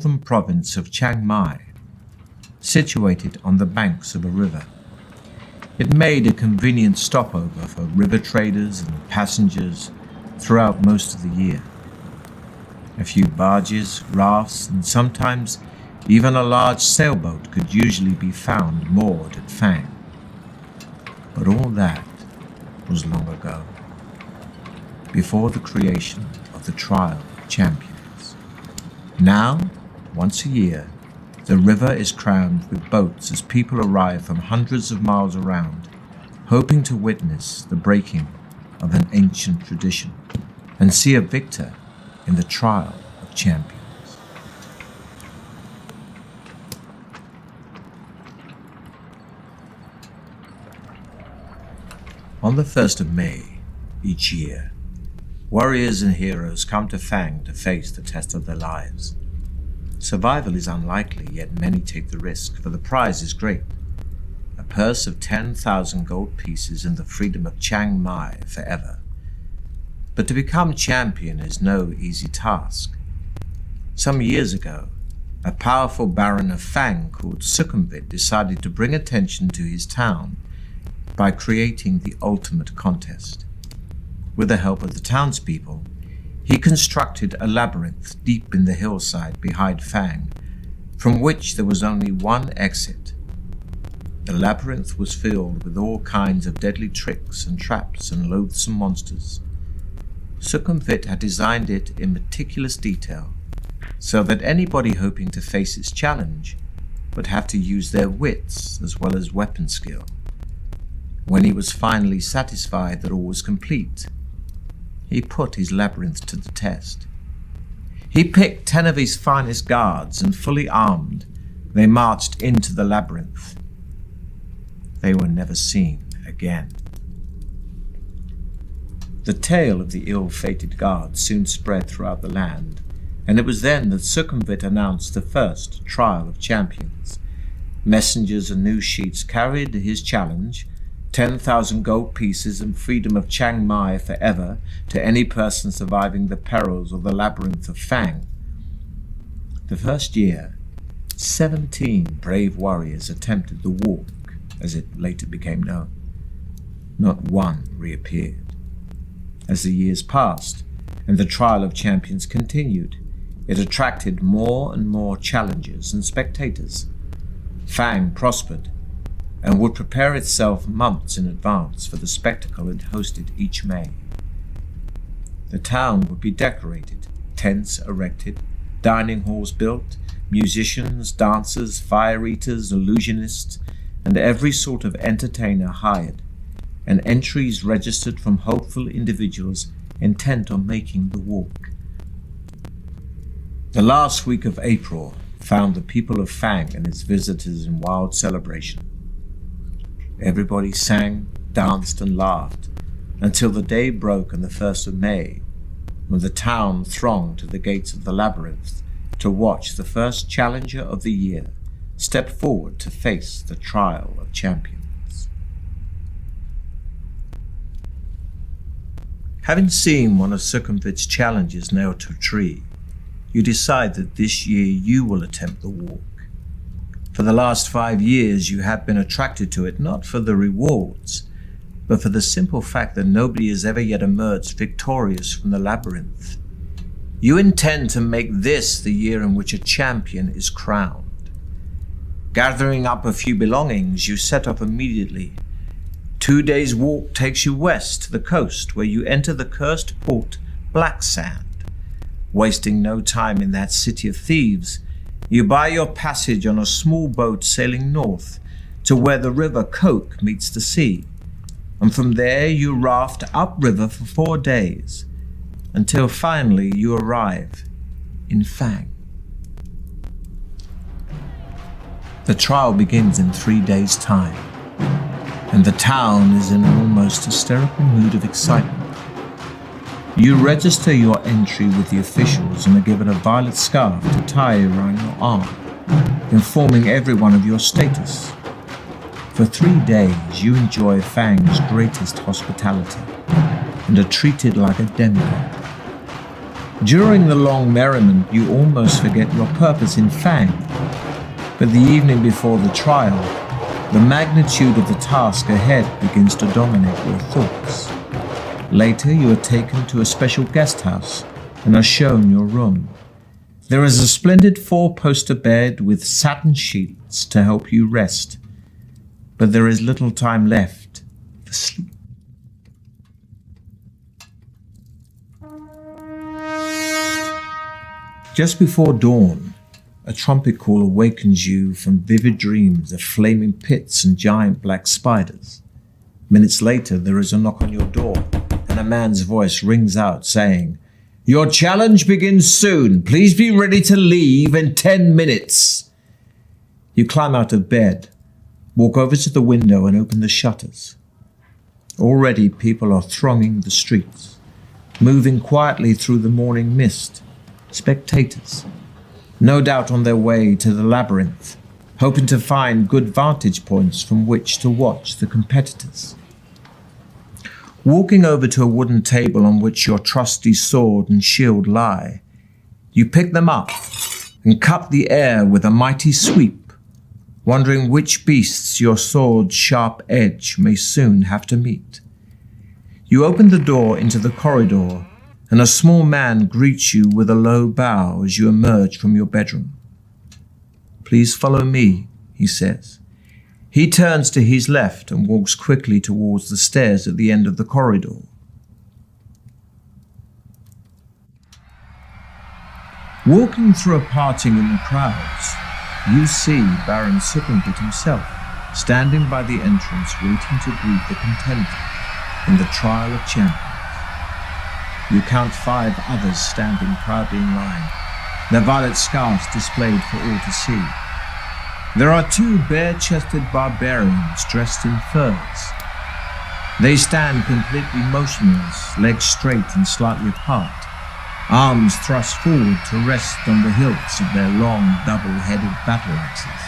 northern province of Chiang Mai, situated on the banks of a river. It made a convenient stopover for river traders and passengers throughout most of the year. A few barges, rafts, and sometimes even a large sailboat could usually be found moored at Phang. But all that was long ago, before the creation of the Trial of Champions. Now, once a year, the river is crammed with boats as people arrive from hundreds of miles around, hoping to witness the breaking of an ancient tradition and see a victor in the Trial of Champions. On the 1st of May each year, warriors and heroes come to Phang to face the test of their lives. Survival is unlikely, yet many take the risk, for the prize is great. A purse of 10,000 gold pieces and the freedom of Chiang Mai forever. But to become champion is no easy task. Some years ago, a powerful baron of Phang called Sukhumvit decided to bring attention to his town by creating the ultimate contest. With the help of the townspeople, he constructed a labyrinth deep in the hillside behind Phang, from which there was only one exit. The labyrinth was filled with all kinds of deadly tricks and traps and loathsome monsters. Sukhumvit had designed it in meticulous detail, so that anybody hoping to face its challenge would have to use their wits as well as weapon skill. When he was finally satisfied that all was complete, he put his labyrinth to the test. He picked 10 of his finest guards, and fully armed, they marched into the labyrinth. They were never seen again. The tale of the ill-fated guards soon spread throughout the land, and it was then that Sukhumvit announced the first Trial of Champions. Messengers and news sheets carried his challenge, 10,000 gold pieces and freedom of Chiang Mai forever to any person surviving the perils of the labyrinth of Phang. The first year, 17 brave warriors attempted the walk, as it later became known. Not one reappeared. As the years passed and the Trial of Champions continued, it attracted more and more challengers and spectators. Phang prospered and would prepare itself months in advance for the spectacle it hosted each May. The town would be decorated, tents erected, dining halls built, musicians, dancers, fire eaters, illusionists, and every sort of entertainer hired, and entries registered from hopeful individuals intent on making the walk. The last week of April found the people of Phang and its visitors in wild celebration. Everybody sang, danced, and laughed until the day broke on the 1st of May, when the town thronged to the gates of the labyrinth to watch the first challenger of the year step forward to face the Trial of Champions. Having seen one of Sukhumvit's challenges nailed to a tree, you decide that this year you will attempt the walk. For the last 5 years, you have been attracted to it not for the rewards, but for the simple fact that nobody has ever yet emerged victorious from the labyrinth. You intend to make this the year in which a champion is crowned. Gathering up a few belongings, you set off immediately. 2 days' walk takes you west to the coast, where you enter the cursed port Black Sand. Wasting no time in that city of thieves, you buy your passage on a small boat sailing north to where the river Coke meets the sea, and from there you raft upriver for 4 days, until finally you arrive in Phang. The trial begins in 3 days' time, and the town is in an almost hysterical mood of excitement. You register your entry with the officials and are given a violet scarf to tie around your arm, informing everyone of your status. For 3 days you enjoy Phang's greatest hospitality and are treated like a demigod. During the long merriment, you almost forget your purpose in Fang. But the evening before the trial, the magnitude of the task ahead begins to dominate your thoughts. Later, you are taken to a special guest house and are shown your room. There is a splendid 4-poster bed with satin sheets to help you rest, but there is little time left for sleep. Just before dawn, a trumpet call awakens you from vivid dreams of flaming pits and giant black spiders. Minutes later, there is a knock on your door, and a man's voice rings out saying, "Your challenge begins soon. Please be ready to leave in 10 minutes. You climb out of bed, walk over to the window and open the shutters. Already people are thronging the streets, moving quietly through the morning mist. Spectators, no doubt on their way to the labyrinth, hoping to find good vantage points from which to watch the competitors. Walking over to a wooden table on which your trusty sword and shield lie, you pick them up and cut the air with a mighty sweep, wondering which beasts your sword's sharp edge may soon have to meet. You open the door into the corridor, and a small man greets you with a low bow as you emerge from your bedroom. "Please follow me," he says. He turns to his left and walks quickly towards the stairs at the end of the corridor. Walking through a parting in the crowds, you see Baron Suckenbit himself, standing by the entrance waiting to greet the contender in the trial of champions. You count 5 others standing proudly in line, their violet scarves displayed for all to see. There are 2 bare-chested barbarians dressed in furs. They stand completely motionless, legs straight and slightly apart, arms thrust forward to rest on the hilts of their long, double-headed battle axes.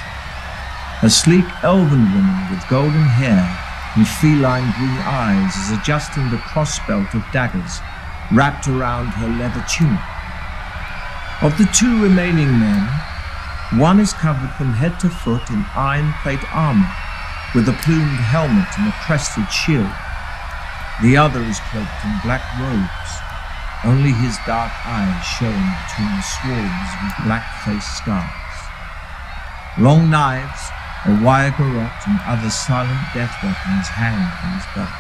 A sleek elven woman with golden hair and feline green eyes is adjusting the crossbelt of daggers wrapped around her leather tunic. Of the 2 remaining men, one is covered from head to foot in iron plate armor, with a plumed helmet and a crested shield. The other is cloaked in black robes, only his dark eyes showing between the swarms with black-faced scars. Long knives, a wire garrote, and other silent death weapons hang from his belt.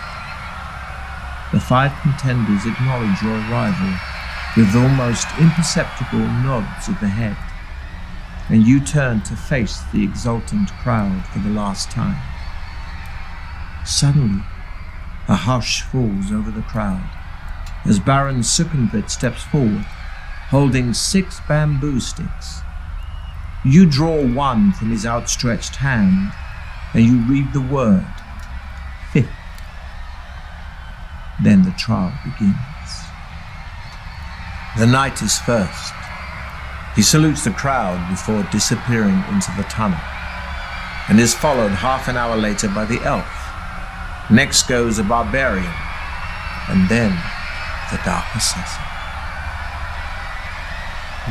The 5 contenders acknowledge your arrival with almost imperceptible nods of the head, and you turn to face the exultant crowd for the last time. Suddenly, a hush falls over the crowd as Baron Suckenbit steps forward, holding 6 bamboo sticks. You draw one from his outstretched hand, and you read the word, 5th. Then the trial begins. The knight is first. He salutes the crowd before disappearing into the tunnel, and is followed half an hour later by the elf. Next goes a barbarian, and then the dark assassin.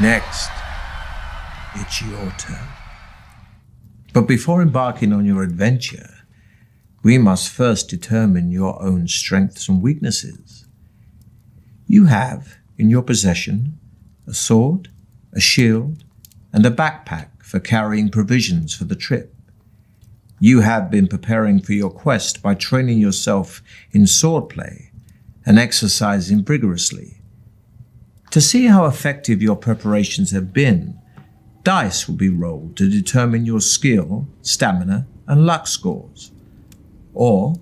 Next, it's your turn. But before embarking on your adventure, we must first determine your own strengths and weaknesses. You have in your possession a sword, a shield, and a backpack for carrying provisions for the trip. You have been preparing for your quest by training yourself in swordplay and exercising vigorously. To see how effective your preparations have been, dice will be rolled to determine your skill, stamina, and luck scores. Or,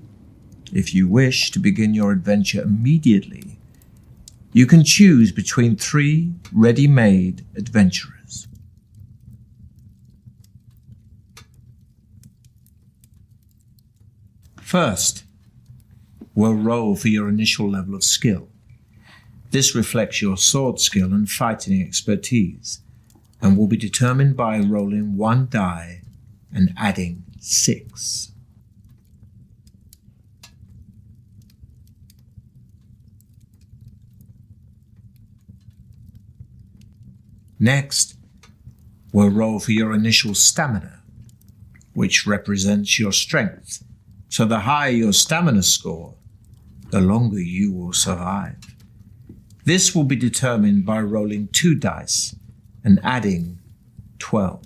if you wish to begin your adventure immediately, you can choose between 3 ready-made adventurers. First, we'll roll for your initial level of skill. This reflects your sword skill and fighting expertise, and will be determined by rolling 1 die and adding 6. Next, we'll roll for your initial stamina, which represents your strength. So the higher your stamina score, the longer you will survive. This will be determined by rolling 2 dice and adding 12.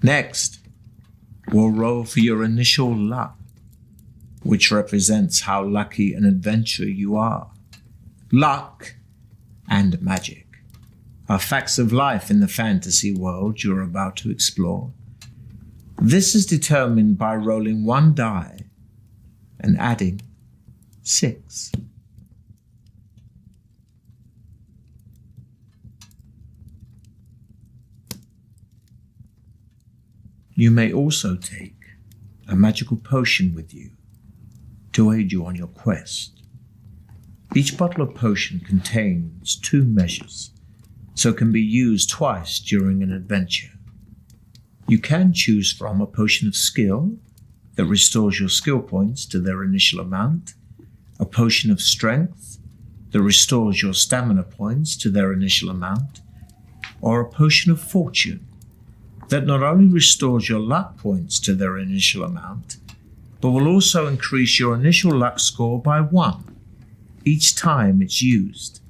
Next, we'll roll for your initial luck, which represents how lucky an adventurer you are. Luck and magic are facts of life in the fantasy world you're about to explore. This is determined by rolling 1 die and adding 6. You may also take a magical potion with you to aid you on your quest. Each bottle of potion contains 2 measures, so can be used twice during an adventure. You can choose from a potion of skill that restores your skill points to their initial amount, a potion of strength that restores your stamina points to their initial amount, or a potion of fortune that not only restores your luck points to their initial amount, but will also increase your initial luck score by 1 each time it's used.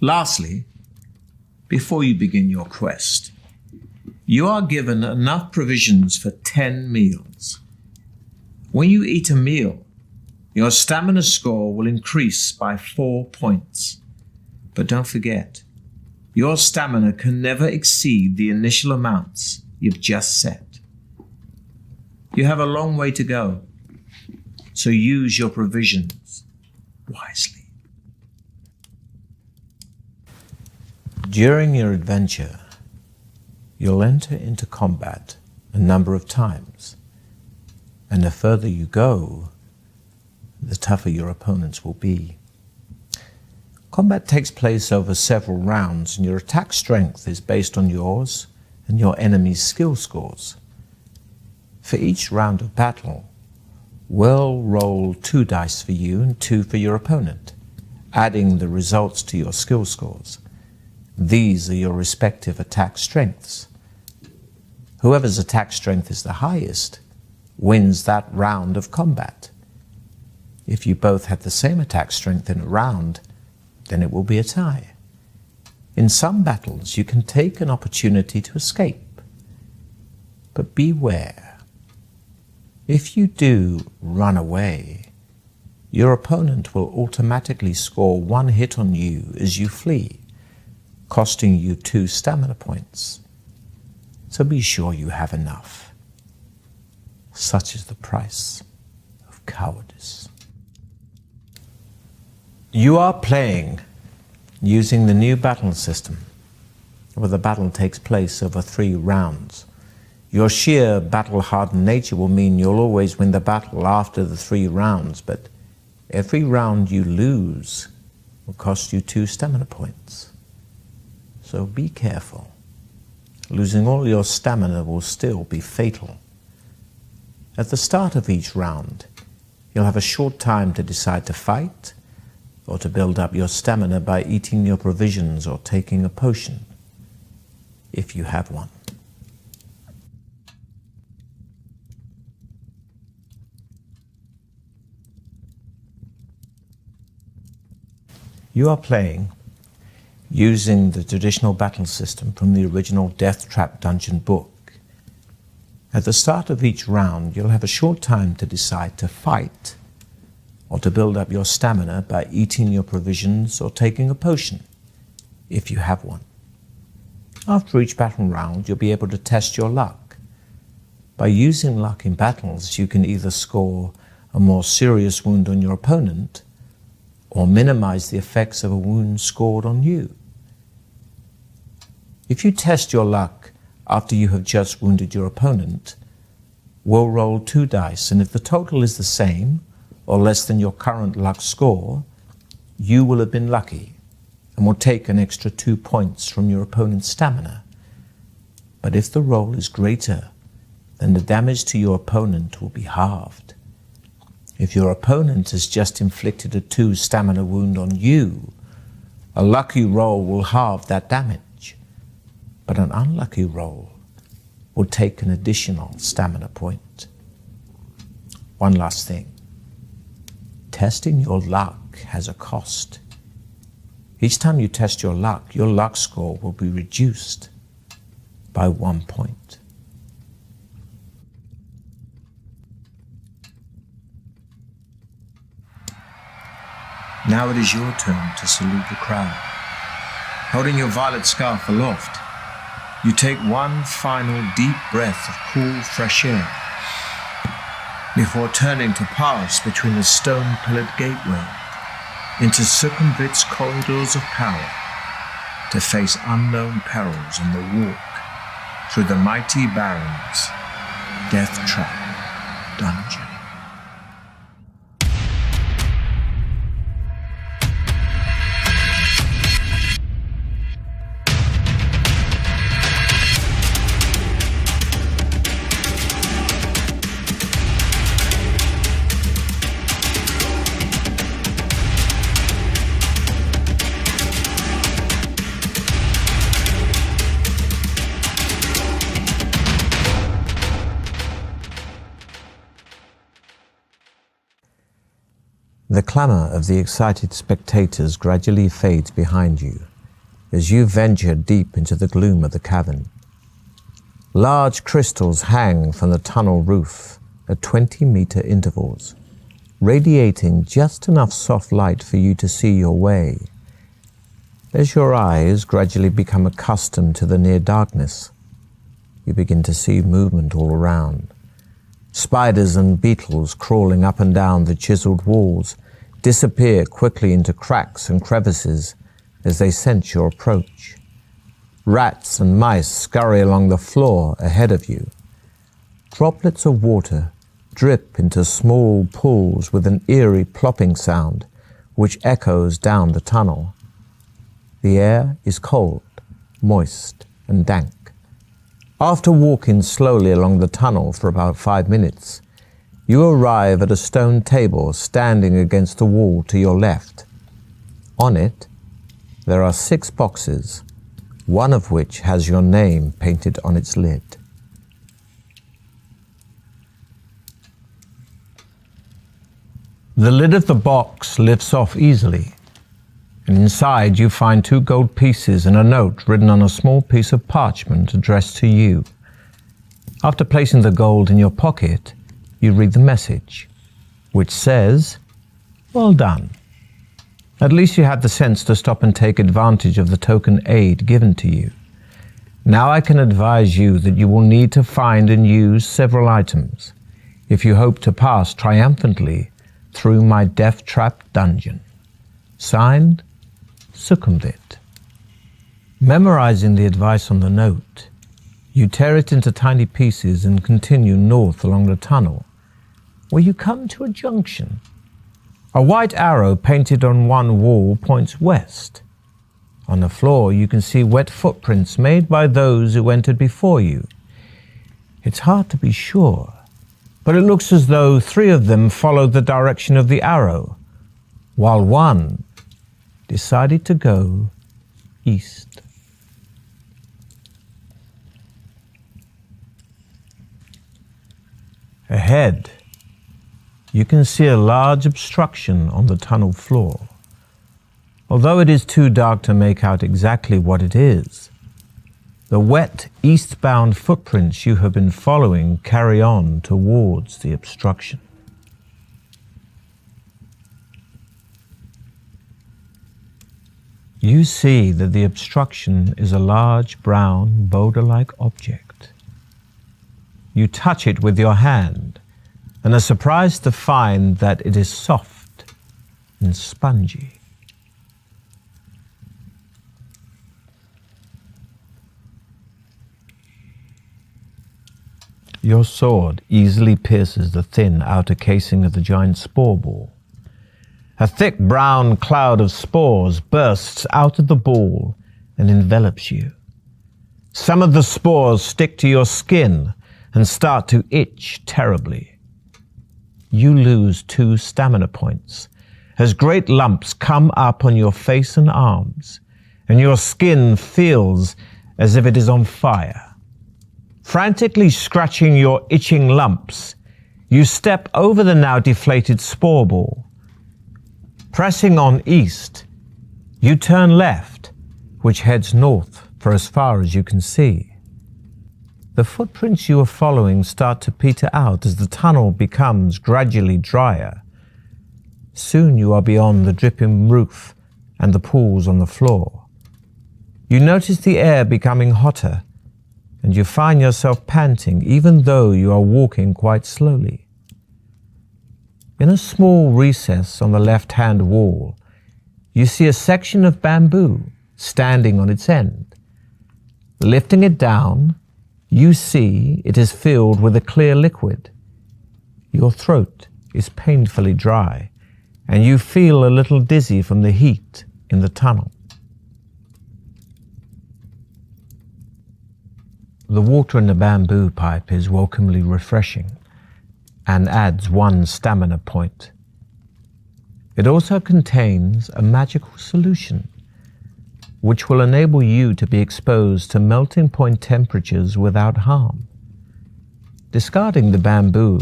Lastly, before you begin your quest, you are given enough provisions for 10 meals. When you eat a meal, your stamina score will increase by 4 points. But don't forget, your stamina can never exceed the initial amounts you've just set. You have a long way to go, so use your provisions wisely. During your adventure, you'll enter into combat a number of times, and the further you go, the tougher your opponents will be. Combat takes place over several rounds, and your attack strength is based on yours and your enemy's skill scores. For each round of battle, we'll roll 2 dice for you and 2 for your opponent, adding the results to your skill scores. These are your respective attack strengths. Whoever's attack strength is the highest wins that round of combat. If you both had the same attack strength in a round, then it will be a tie. In some battles, you can take an opportunity to escape. But beware. If you do run away, your opponent will automatically score 1 hit on you as you flee, costing you 2 stamina points. So be sure you have enough. Such is the price of cowardice. You are playing using the new battle system, where the battle takes place over 3 rounds. Your sheer battle-hardened nature will mean you'll always win the battle after the 3 rounds, but every round you lose will cost you 2 stamina points. So be careful. Losing all your stamina will still be fatal. At the start of each round, you'll have a short time to decide to fight, or to build up your stamina by eating your provisions or taking a potion, if you have one. You are playing using the traditional battle system from the original Deathtrap dungeon book. At the start of each round, you'll have a short time to decide to fight, or to build up your stamina by eating your provisions or taking a potion, if you have one. After each battle round, you'll be able to test your luck. By using luck in battles, you can either score a more serious wound on your opponent, or minimize the effects of a wound scored on you. If you test your luck after you have just wounded your opponent, we'll roll 2 dice, and if the total is the same, or less than your current luck score, you will have been lucky and will take an extra 2 points from your opponent's stamina. But if the roll is greater, then the damage to your opponent will be halved. If your opponent has just inflicted a 2 stamina wound on you, a lucky roll will halve that damage, but an unlucky roll will take an additional stamina point. One last thing. Testing your luck has a cost. Each time you test your luck score will be reduced by 1 point. Now it is your turn to salute the crowd. Holding your violet scarf aloft, you take one final deep breath of cool, fresh air before turning to pass between the stone-pillared gateway into Sukhumvit's corridors of power to face unknown perils on the walk through the mighty Baron's Deathtrap dungeon. The clamour of the excited spectators gradually fades behind you as you venture deep into the gloom of the cavern. Large crystals hang from the tunnel roof at 20-metre intervals, radiating just enough soft light for you to see your way. As your eyes gradually become accustomed to the near darkness, you begin to see movement all around. Spiders and beetles crawling up and down the chiselled walls disappear quickly into cracks and crevices as they sense your approach. Rats and mice scurry along the floor ahead of you. Droplets of water drip into small pools with an eerie plopping sound which echoes down the tunnel. The air is cold, moist, and dank. After walking slowly along the tunnel for about 5 minutes, you arrive at a stone table standing against the wall to your left. On it, there are 6 boxes, one of which has your name painted on its lid. The lid of the box lifts off easily, and inside you find 2 gold pieces and a note written on a small piece of parchment addressed to you. After placing the gold in your pocket, you read the message, which says, "Well done. At least you had the sense to stop and take advantage of the token aid given to you. Now I can advise you that you will need to find and use several items if you hope to pass triumphantly through my Deathtrap dungeon. Signed, Sukhumvit." Memorizing the advice on the note, you tear it into tiny pieces and continue north along the tunnel, where you come to a junction. A white arrow painted on one wall points west. On the floor, you can see wet footprints made by those who entered before you. It's hard to be sure, but it looks as though 3 of them followed the direction of the arrow, while one decided to go east. Ahead, you can see a large obstruction on the tunnel floor. Although it is too dark to make out exactly what it is, the wet eastbound footprints you have been following carry on towards the obstruction. You see that the obstruction is a large brown boulder-like object. You touch it with your hand and are surprised to find that it is soft and spongy. Your sword easily pierces the thin outer casing of the giant spore ball, A thick brown cloud of spores bursts out of the ball and envelops you. Some of the spores stick to your skin and start to itch terribly. You lose 2 stamina points as great lumps come up on your face and arms, and your skin feels as if it is on fire. Frantically scratching your itching lumps, you step over the now deflated spore ball. Pressing on east, you turn left, which heads north for as far as you can see. The footprints you are following start to peter out as the tunnel becomes gradually drier. Soon you are beyond the dripping roof and the pools on the floor. You notice the air becoming hotter, and you find yourself panting even though you are walking quite slowly. In a small recess on the left-hand wall, you see a section of bamboo standing on its end. Lifting it down, you see it is filled with a clear liquid. Your throat is painfully dry, and you feel a little dizzy from the heat in the tunnel. The water in the bamboo pipe is welcomely refreshing and adds 1 stamina point. It also contains a magical solution which will enable you to be exposed to melting point temperatures without harm. Discarding the bamboo,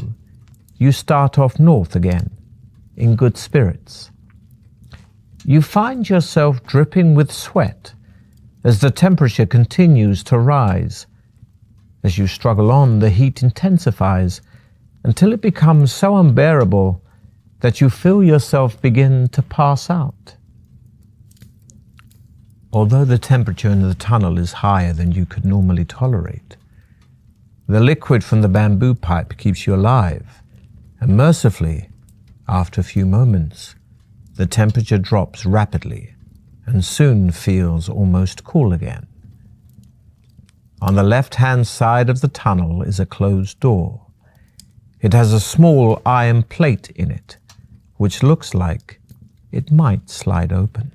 you start off north again, in good spirits. You find yourself dripping with sweat as the temperature continues to rise. As you struggle on, the heat intensifies until it becomes so unbearable that you feel yourself begin to pass out. Although the temperature in the tunnel is higher than you could normally tolerate, the liquid from the bamboo pipe keeps you alive, and mercifully, after a few moments, the temperature drops rapidly and soon feels almost cool again. On the left-hand side of the tunnel is a closed door. It has a small iron plate in it, which looks like it might slide open.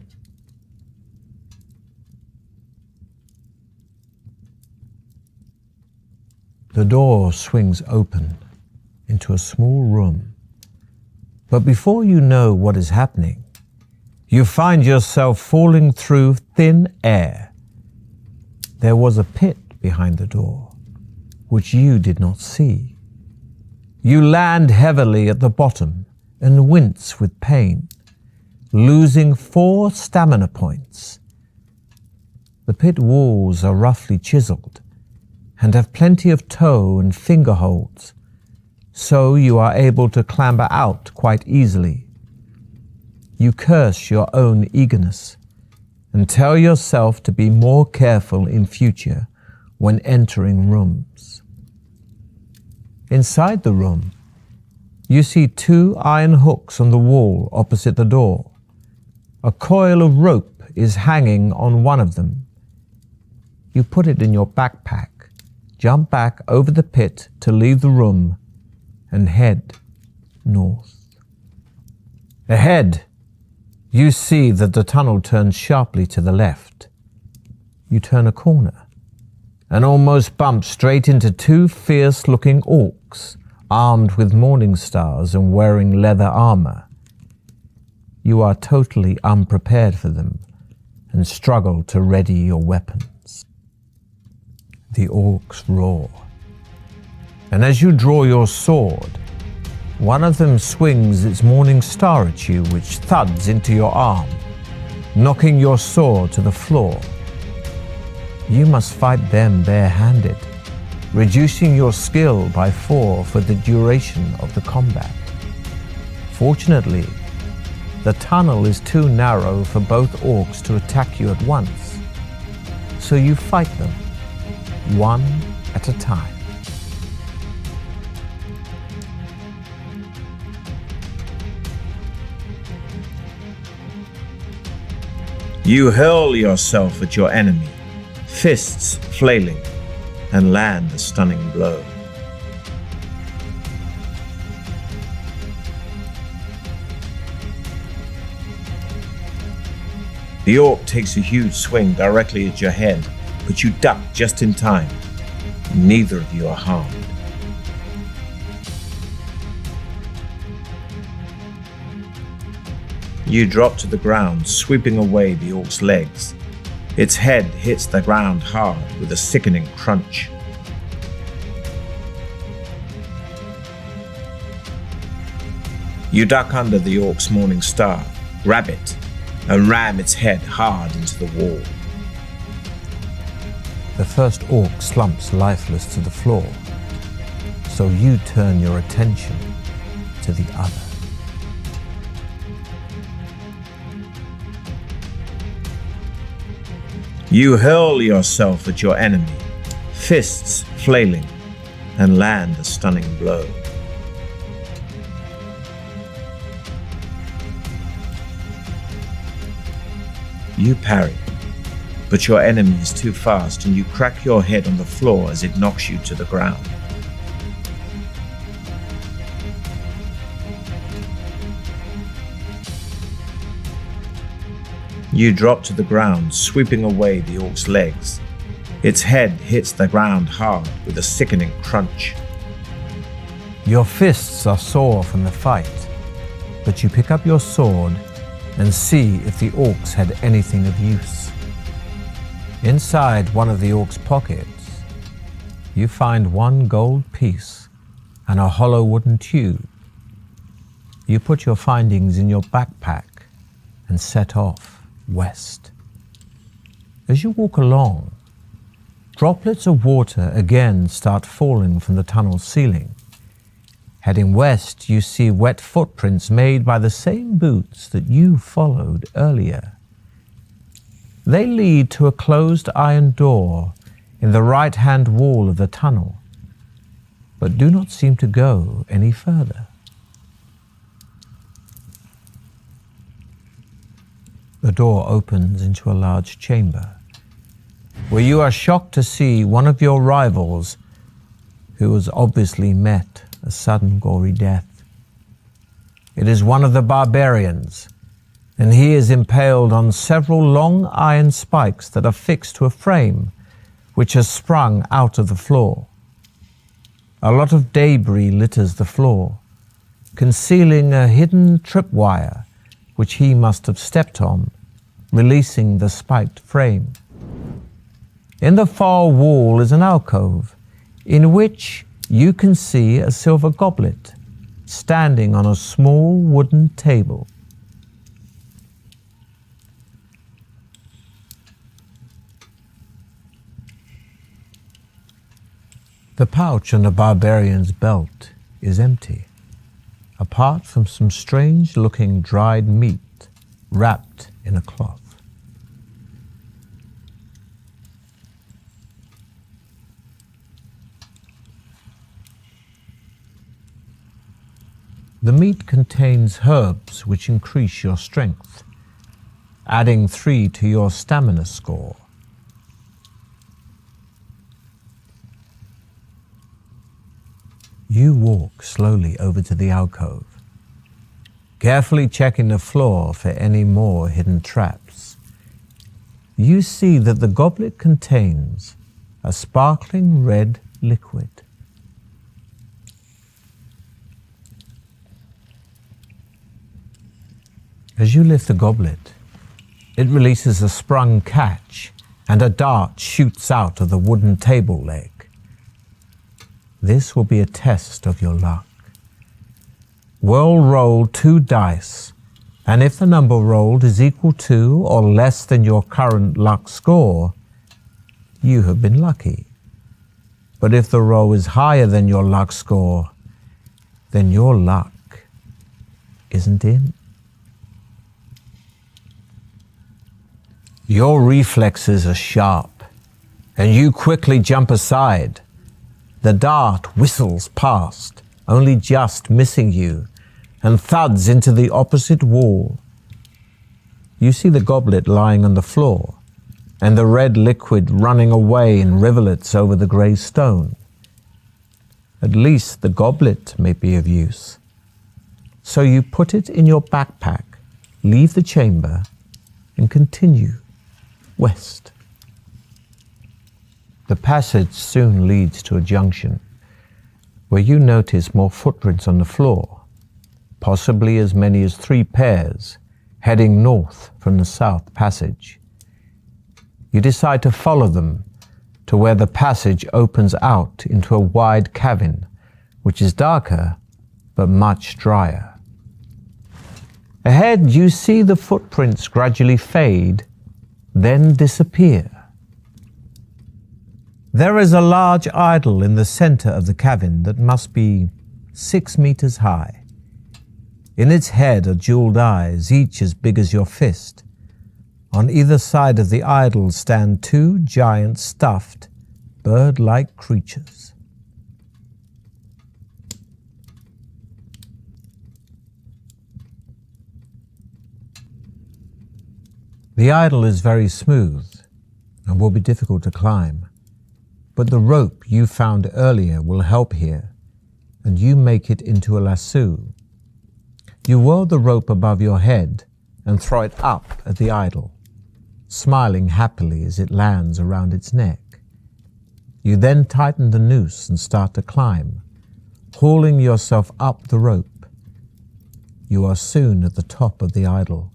The door swings open into a small room. But before you know what is happening, you find yourself falling through thin air. There was a pit behind the door, which you did not see. You land heavily at the bottom and wince with pain, losing 4 stamina points. The pit walls are roughly chiseled and have plenty of toe and finger holds, so you are able to clamber out quite easily. You curse your own eagerness and tell yourself to be more careful in future when entering rooms. Inside the room, you see 2 iron hooks on the wall opposite the door. A coil of rope is hanging on one of them. You put it in your backpack, jump back over the pit to leave the room, and head north. Ahead, you see that the tunnel turns sharply to the left. You turn a corner and almost bump straight into 2 fierce-looking orcs, armed with morning stars and wearing leather armor. You are totally unprepared for them and struggle to ready your weapons. The orcs roar, and as you draw your sword, one of them swings its morning star at you, which thuds into your arm, knocking your sword to the floor. You must fight them barehanded, reducing your skill by 4 for the duration of the combat. Fortunately, the tunnel is too narrow for both orcs to attack you at once, so you fight them, one at a time. You hurl yourself at your enemy, fists flailing, and land a stunning blow. The orc takes a huge swing directly at your head, but you duck just in time. Neither of you are harmed. You drop to the ground, sweeping away the orc's legs. Its head hits the ground hard with a sickening crunch. You duck under the orc's morning star, grab it, and ram its head hard into the wall. The first orc slumps lifeless to the floor, so you turn your attention to the other. You hurl yourself at your enemy, fists flailing, and land a stunning blow. You parry, but your enemy is too fast and you crack your head on the floor as it knocks you to the ground. You drop to the ground, sweeping away the orc's legs. Its head hits the ground hard with a sickening crunch. Your fists are sore from the fight, but you pick up your sword and see if the orcs had anything of use. Inside one of the orc's pockets, you find one gold piece and a hollow wooden tube. You put your findings in your backpack and set off west. As you walk along, droplets of water again start falling from the tunnel ceiling. Heading west, you see wet footprints made by the same boots that you followed earlier. They lead to a closed iron door in the right-hand wall of the tunnel, but do not seem to go any further. The door opens into a large chamber, where you are shocked to see one of your rivals who has obviously met a sudden gory death. It is one of the barbarians, and he is impaled on several long iron spikes that are fixed to a frame which has sprung out of the floor. A lot of debris litters the floor, concealing a hidden tripwire which he must have stepped on, releasing the spiked frame. In the far wall is an alcove, in which you can see a silver goblet standing on a small wooden table. The pouch on the barbarian's belt is empty, apart from some strange-looking dried meat wrapped in a cloth. The meat contains herbs which increase your strength, adding 3 to your stamina score. You walk slowly over to the alcove, carefully checking the floor for any more hidden traps. You see that the goblet contains a sparkling red liquid. As you lift the goblet, it releases a sprung catch and a dart shoots out of the wooden table leg. This will be a test of your luck. We'll roll 2 dice, and if the number rolled is equal to or less than your current luck score, you have been lucky. But if the roll is higher than your luck score, then your luck isn't in. Your reflexes are sharp, and you quickly jump aside. The dart whistles past, only just missing you, and thuds into the opposite wall. You see the goblet lying on the floor, and the red liquid running away in rivulets over the grey stone. At least the goblet may be of use. So you put it in your backpack, leave the chamber, and continue west. The passage soon leads to a junction where you notice more footprints on the floor, possibly as many as 3 pairs heading north from the south passage. You decide to follow them to where the passage opens out into a wide cavern, which is darker but much drier. Ahead, you see the footprints gradually fade, then disappear. There is a large idol in the center of the cavern that must be 6 meters high. In its head are jeweled eyes, each as big as your fist. On either side of the idol stand 2 giant stuffed, bird-like creatures. The idol is very smooth and will be difficult to climb, but the rope you found earlier will help here, and you make it into a lasso. You whirl the rope above your head and throw it up at the idol, smiling happily as it lands around its neck. You then tighten the noose and start to climb, hauling yourself up the rope. You are soon at the top of the idol,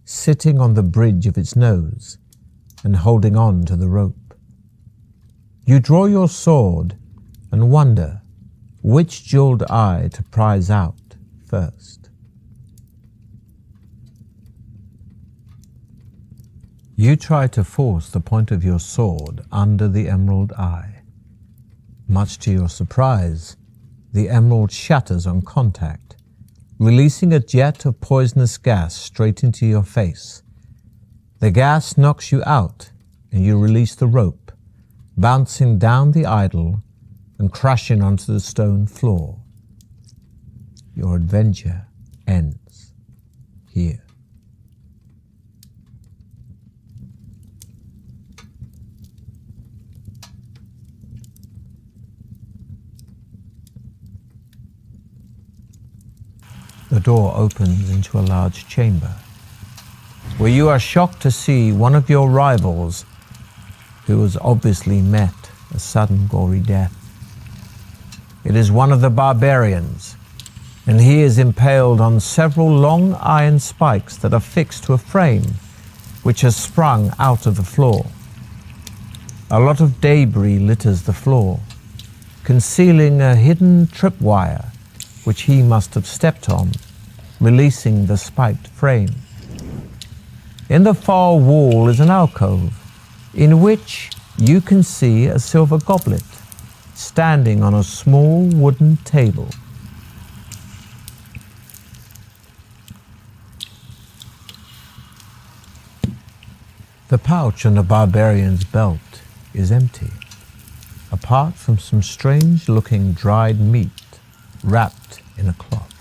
sitting on the bridge of its nose and holding on to the rope. You draw your sword and wonder which jeweled eye to prize out first. You try to force the point of your sword under the emerald eye. Much to your surprise, the emerald shatters on contact, releasing a jet of poisonous gas straight into your face. The gas knocks you out, and you release the rope, bouncing down the idol and crashing onto the stone floor. Your adventure ends here. The door opens into a large chamber, where you are shocked to see one of your rivals who has obviously met a sudden gory death. It is one of the barbarians, and he is impaled on several long iron spikes that are fixed to a frame which has sprung out of the floor. A lot of debris litters the floor, concealing a hidden tripwire which he must have stepped on, releasing the spiked frame. In the far wall is an alcove, in which you can see a silver goblet standing on a small wooden table. The pouch on the barbarian's belt is empty, apart from some strange-looking dried meat wrapped in a cloth.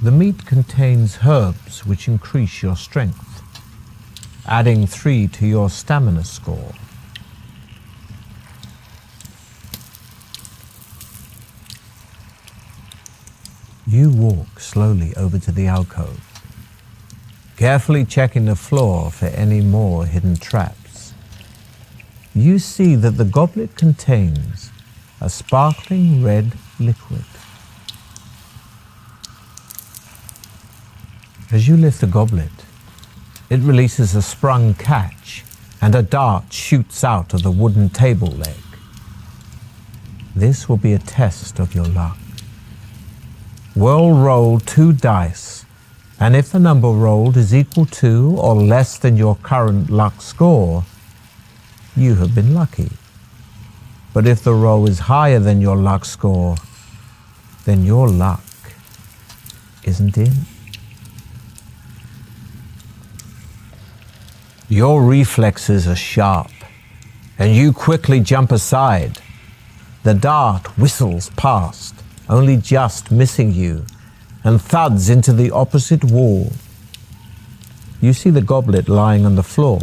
The meat contains herbs which increase your strength, adding 3 to your stamina score. You walk slowly over to the alcove, carefully checking the floor for any more hidden traps. You see that the goblet contains a sparkling red liquid. As you lift the goblet, it releases a sprung catch and a dart shoots out of the wooden table leg. This will be a test of your luck. We'll roll 2 dice, and if the number rolled is equal to or less than your current luck score, you have been lucky. But if the roll is higher than your luck score, then your luck isn't in. Your reflexes are sharp, and you quickly jump aside. The dart whistles past, only just missing you, and thuds into the opposite wall. You see the goblet lying on the floor,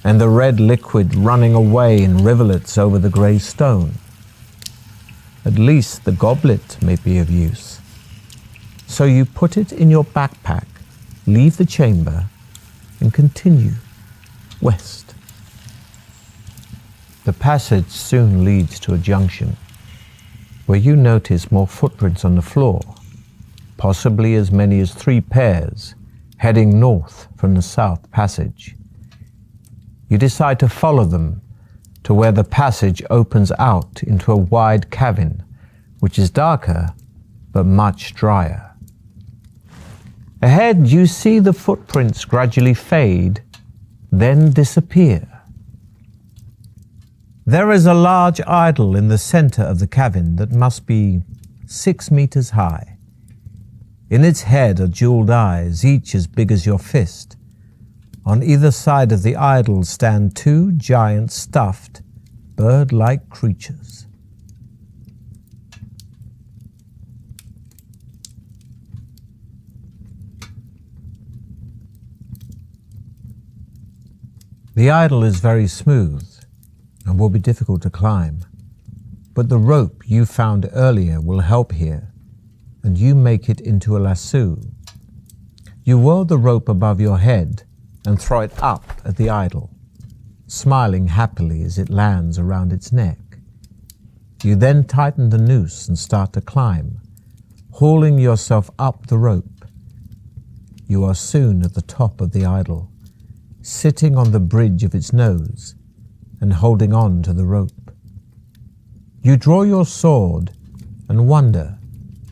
and the red liquid running away in rivulets over the grey stone. At least the goblet may be of use. So you put it in your backpack, leave the chamber, and continue west. The passage soon leads to a junction, where you notice more footprints on the floor, possibly as many as 3 pairs, heading north from the south passage. You decide to follow them to where the passage opens out into a wide cavern, which is darker but much drier. Ahead, you see the footprints gradually fade, then disappear. There is a large idol in the center of the cavern that must be 6 meters high. In its head are jeweled eyes, each as big as your fist. On either side of the idol stand 2 giant stuffed, bird-like creatures. The idol is very smooth and will be difficult to climb, but the rope you found earlier will help here, and you make it into a lasso. You whirl the rope above your head and throw it up at the idol, smiling happily as it lands around its neck. You then tighten the noose and start to climb, hauling yourself up the rope. You are soon at the top of the idol, sitting on the bridge of its nose and holding on to the rope. You draw your sword and wonder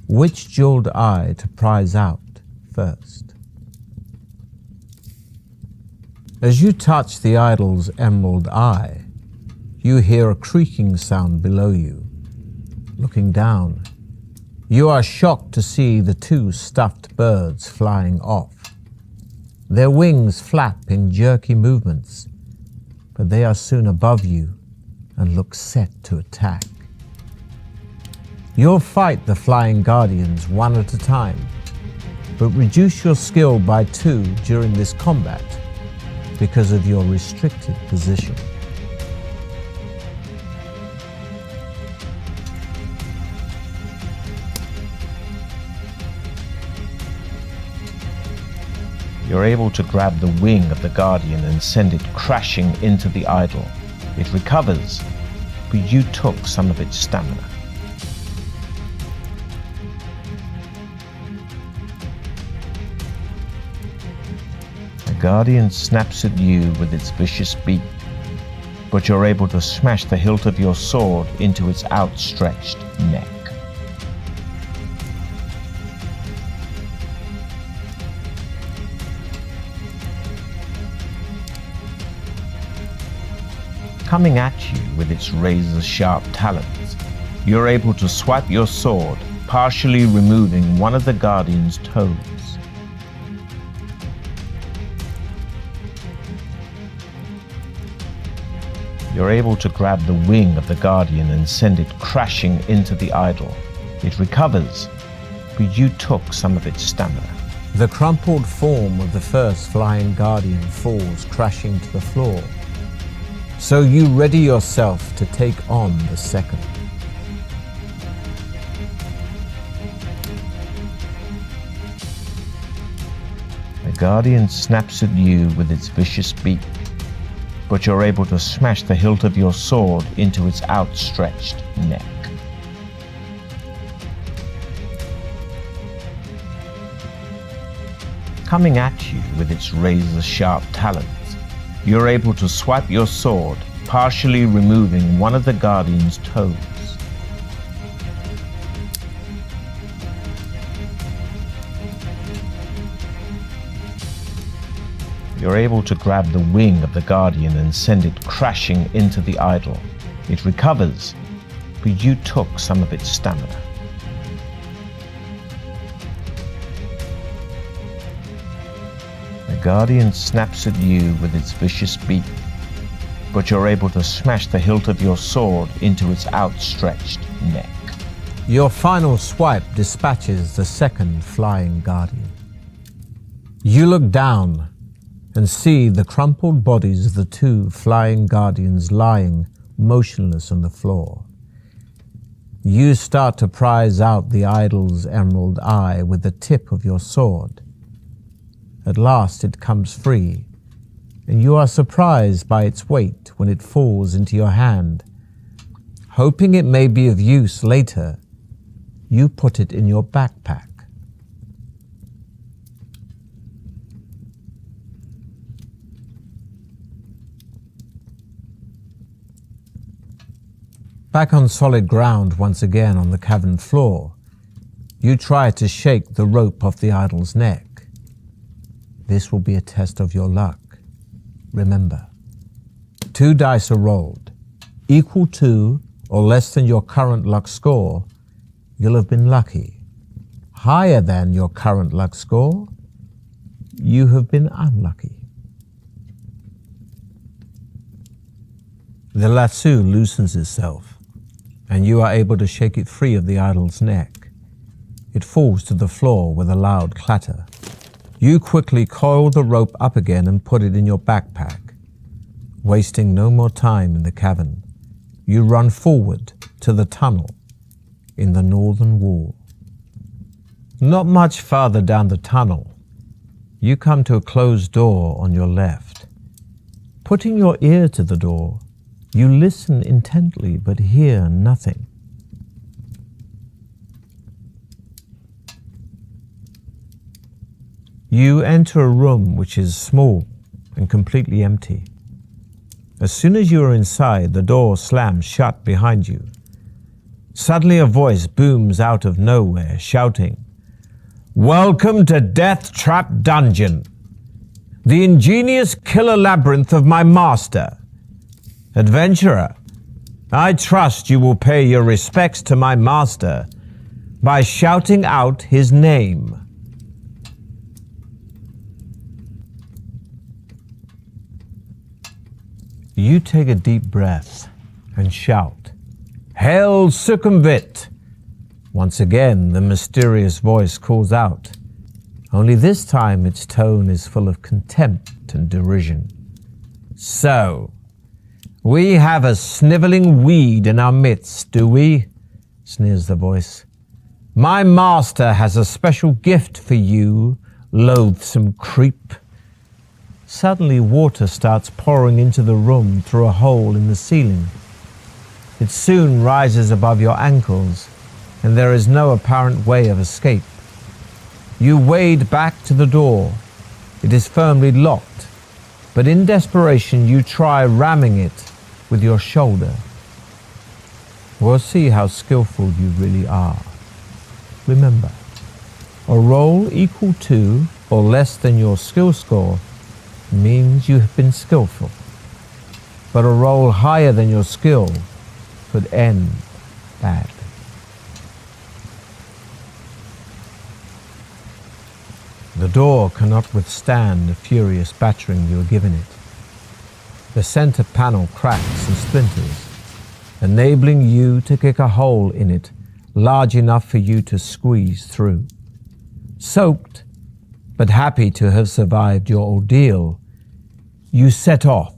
which jeweled eye to prize out first. As you touch the idol's emerald eye, you hear a creaking sound below you. Looking down, you are shocked to see the 2 stuffed birds flying off. Their wings flap in jerky movements, but they are soon above you and look set to attack. You'll fight the flying guardians one at a time, but reduce your skill by 2 during this combat because of your restricted position. You're able to grab the wing of the Guardian and send it crashing into the idol. It recovers, but you took some of its stamina. The Guardian snaps at you with its vicious beak, but you're able to smash the hilt of your sword into its outstretched neck. Coming at you with its razor-sharp talons, you're able to swipe your sword, partially removing one of the Guardian's toes. You're able to grab the wing of the Guardian and send it crashing into the idol. It recovers, but you took some of its stamina. The crumpled form of the first flying Guardian falls crashing to the floor. So you ready yourself to take on the second. The Guardian snaps at you with its vicious beak, but you're able to smash the hilt of your sword into its outstretched neck. Coming at you with its razor-sharp talons, you're able to swipe your sword, partially removing one of the Guardian's toes. You're able to grab the wing of the Guardian and send it crashing into the idol. It recovers, but you took some of its stamina. The Guardian snaps at you with its vicious beak, but you're able to smash the hilt of your sword into its outstretched neck. Your final swipe dispatches the second flying Guardian. You look down and see the crumpled bodies of the two flying Guardians lying motionless on the floor. You start to prize out the idol's emerald eye with the tip of your sword. At last it comes free, and you are surprised by its weight when it falls into your hand. Hoping it may be of use later, you put it in your backpack. Back on solid ground once again on the cavern floor, you try to shake the rope off the idol's neck. This will be a test of your luck. Remember, 2 dice are rolled. Equal to or less than your current luck score, you'll have been lucky. Higher than your current luck score, you have been unlucky. The lasso loosens itself, and you are able to shake it free of the idol's neck. It falls to the floor with a loud clatter. You quickly coil the rope up again and put it in your backpack. Wasting no more time in the cavern, you run forward to the tunnel in the northern wall. Not much farther down the tunnel, you come to a closed door on your left. Putting your ear to the door, you listen intently but hear nothing. You enter a room which is small and completely empty. As soon as you are inside, the door slams shut behind you. Suddenly a voice booms out of nowhere, shouting, "Welcome to Deathtrap Dungeon, the ingenious killer labyrinth of my master. Adventurer, I trust you will pay your respects to my master by shouting out his name." You take a deep breath and shout, "Hail Circumvit!" Once again, the mysterious voice calls out, only this time its tone is full of contempt and derision. "So, we have a sniveling weed in our midst, do we?" sneers the voice. "My master has a special gift for you, loathsome creep." Suddenly, water starts pouring into the room through a hole in the ceiling. It soon rises above your ankles, and there is no apparent way of escape. You wade back to the door. It is firmly locked, but in desperation you try ramming it with your shoulder. We'll see how skillful you really are. Remember, a roll equal to or less than your skill score means you have been skillful, but a roll higher than your skill could end badly. The door cannot withstand the furious battering you are giving it. The center panel cracks and splinters, enabling you to kick a hole in it large enough for you to squeeze through. Soaked, but happy to have survived your ordeal, you set off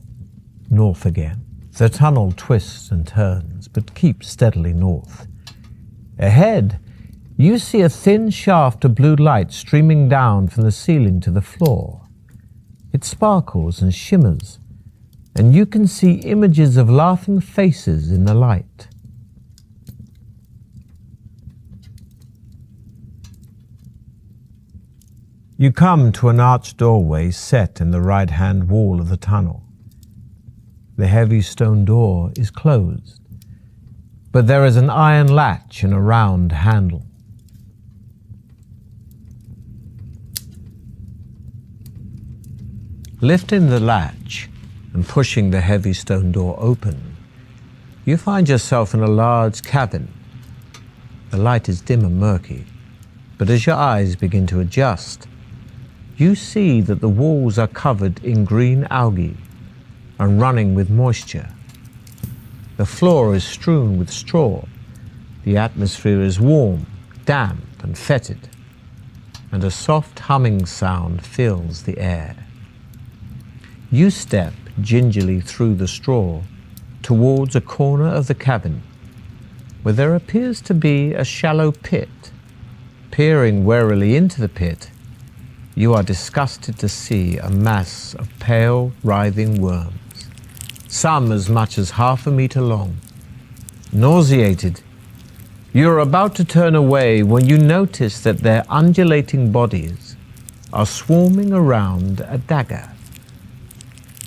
north again. The tunnel twists and turns, but keeps steadily north. Ahead, you see a thin shaft of blue light streaming down from the ceiling to the floor. It sparkles and shimmers, and you can see images of laughing faces in the light. You come to an arched doorway set in the right-hand wall of the tunnel. The heavy stone door is closed, but there is an iron latch and a round handle. Lifting the latch and pushing the heavy stone door open, you find yourself in a large cabin. The light is dim and murky, but as your eyes begin to adjust, you see that the walls are covered in green algae and running with moisture. The floor is strewn with straw. The atmosphere is warm, damp, and fetid, and a soft humming sound fills the air. You step gingerly through the straw towards a corner of the cabin where there appears to be a shallow pit. Peering warily into the pit, you are disgusted to see a mass of pale, writhing worms, some as much as 1/2 meter long. Nauseated, you are about to turn away when you notice that their undulating bodies are swarming around a dagger,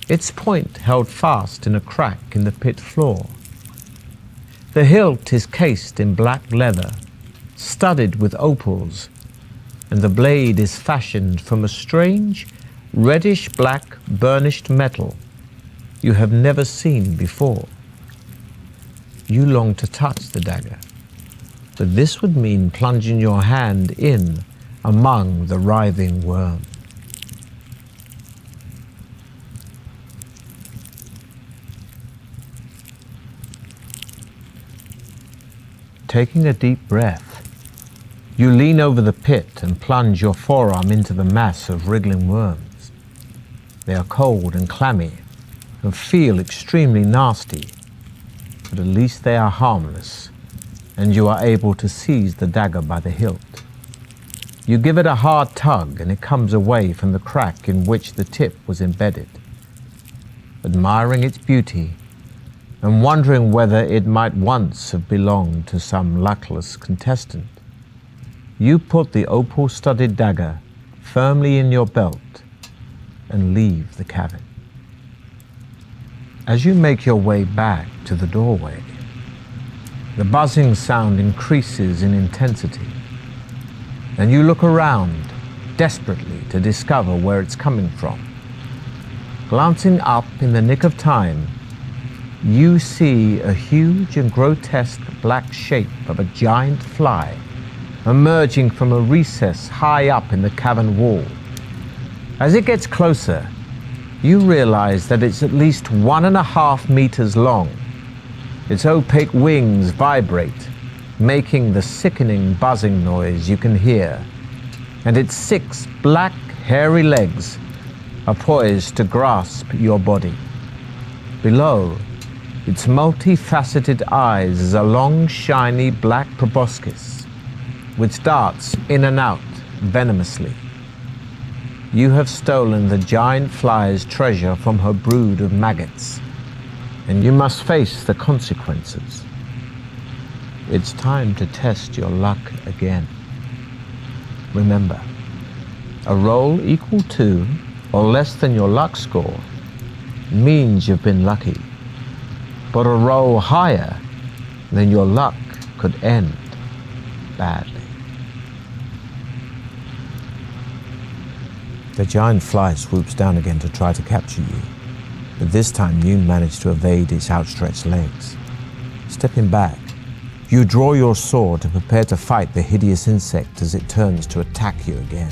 its point held fast in a crack in the pit floor. The hilt is cased in black leather, studded with opals, and the blade is fashioned from a strange, reddish-black burnished metal you have never seen before. You long to touch the dagger, but this would mean plunging your hand in among the writhing worm. Taking a deep breath, you lean over the pit and plunge your forearm into the mass of wriggling worms. They are cold and clammy and feel extremely nasty, but at least they are harmless, and you are able to seize the dagger by the hilt. You give it a hard tug and it comes away from the crack in which the tip was embedded. Admiring its beauty, and wondering whether it might once have belonged to some luckless contestant, you put the opal-studded dagger firmly in your belt and leave the cabin. As you make your way back to the doorway, the buzzing sound increases in intensity, and you look around desperately to discover where it's coming from. Glancing up in the nick of time, you see a huge and grotesque black shape of a giant fly emerging from a recess high up in the cavern wall. As it gets closer, you realize that it's at least 1.5 meters long. Its opaque wings vibrate, making the sickening buzzing noise you can hear, and its 6 black, hairy legs are poised to grasp your body. Below, its multifaceted eyes is a long, shiny black proboscis, which darts in and out venomously. You have stolen the giant fly's treasure from her brood of maggots, and you must face the consequences. It's time to test your luck again. Remember, a roll equal to or less than your luck score means you've been lucky, but a roll higher than your luck could end badly. The giant fly swoops down again to try to capture you, but this time you manage to evade its outstretched legs. Stepping back, you draw your sword and prepare to fight the hideous insect as it turns to attack you again.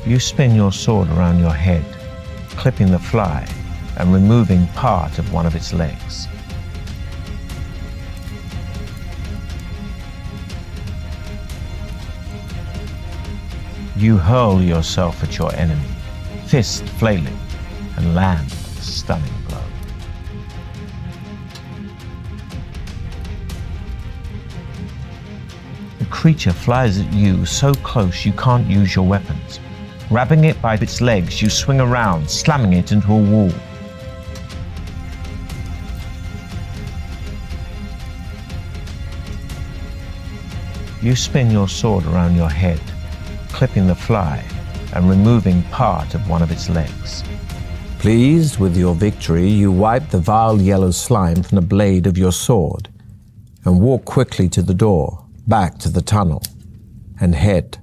You spin your sword around your head, clipping the fly and removing part of one of its legs. You hurl yourself at your enemy, fist flailing, and land a stunning blow. The creature flies at you so close you can't use your weapons. Grabbing it by its legs, you swing around, slamming it into a wall. You spin your sword around your head, clipping the fly and removing part of one of its legs. Pleased with your victory, you wipe the vile yellow slime from the blade of your sword and walk quickly to the door, back to the tunnel, and head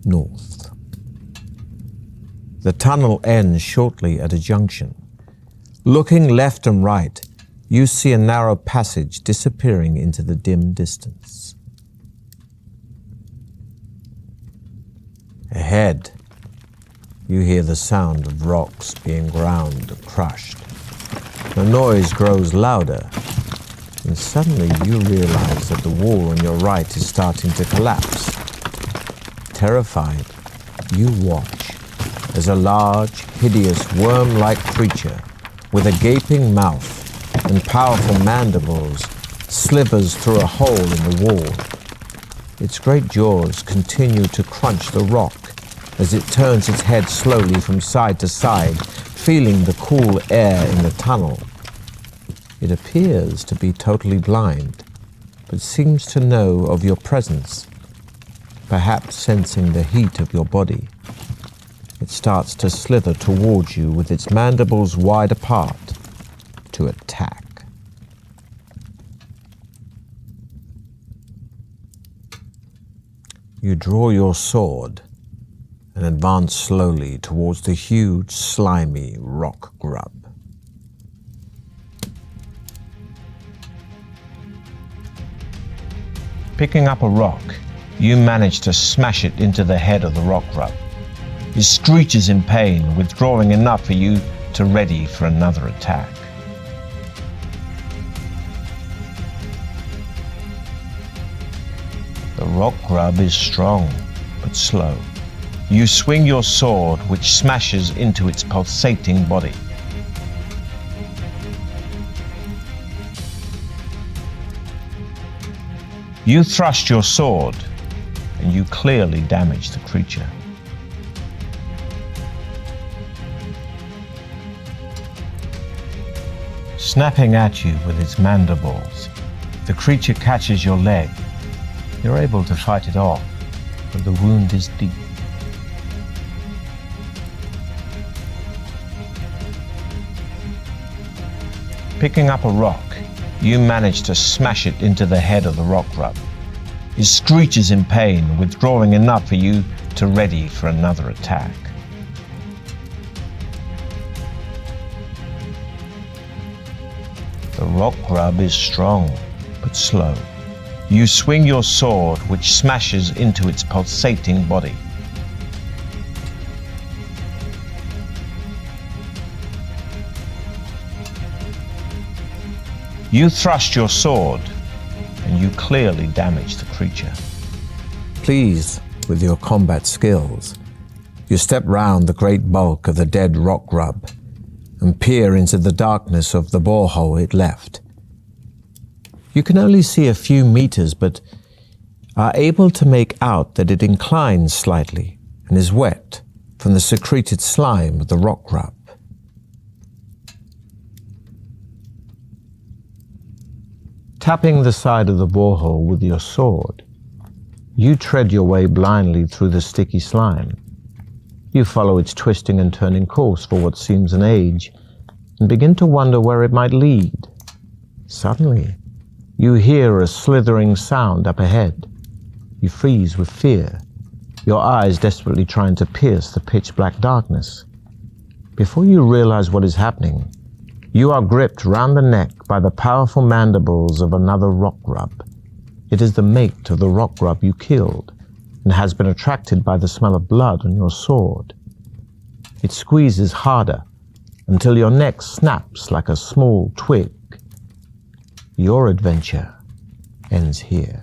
north. The tunnel ends shortly at a junction. Looking left and right, you see a narrow passage disappearing into the dim distance. Ahead, you hear the sound of rocks being ground and crushed. The noise grows louder, and suddenly you realize that the wall on your right is starting to collapse. Terrified, you watch as a large, hideous, worm-like creature with a gaping mouth and powerful mandibles slithers through a hole in the wall. Its great jaws continue to crunch the rock as it turns its head slowly from side to side, feeling the cool air in the tunnel. It appears to be totally blind, but seems to know of your presence, perhaps sensing the heat of your body. It starts to slither towards you with its mandibles wide apart to attack. You draw your sword and advance slowly towards the huge, slimy rock grub. Picking up a rock, you manage to smash it into the head of the rock grub. It screeches in pain, withdrawing enough for you to ready for another attack. The rock grub is strong, but slow. You swing your sword, which smashes into its pulsating body. You thrust your sword, and you clearly damage the creature. Snapping at you with its mandibles, the creature catches your leg. You're able to fight it off, but the wound is deep. Picking up a rock, you manage to smash it into the head of the rock grub. It screeches in pain, withdrawing enough for you to ready for another attack. The rock grub is strong, but slow. You swing your sword, which smashes into its pulsating body. You thrust your sword, and you clearly damage the creature. Pleased with your combat skills, you step round the great bulk of the dead rock grub and peer into the darkness of the borehole it left. You can only see a few meters, but are able to make out that it inclines slightly and is wet from the secreted slime of the rock grub. Tapping the side of the borehole with your sword, you tread your way blindly through the sticky slime. You follow its twisting and turning course for what seems an age and begin to wonder where it might lead. Suddenly, you hear a slithering sound up ahead. You freeze with fear, your eyes desperately trying to pierce the pitch-black darkness. Before you realize what is happening, you are gripped round the neck by the powerful mandibles of another rock grub. It is the mate of the rock grub you killed and has been attracted by the smell of blood on your sword. It squeezes harder until your neck snaps like a small twig. Your adventure ends here.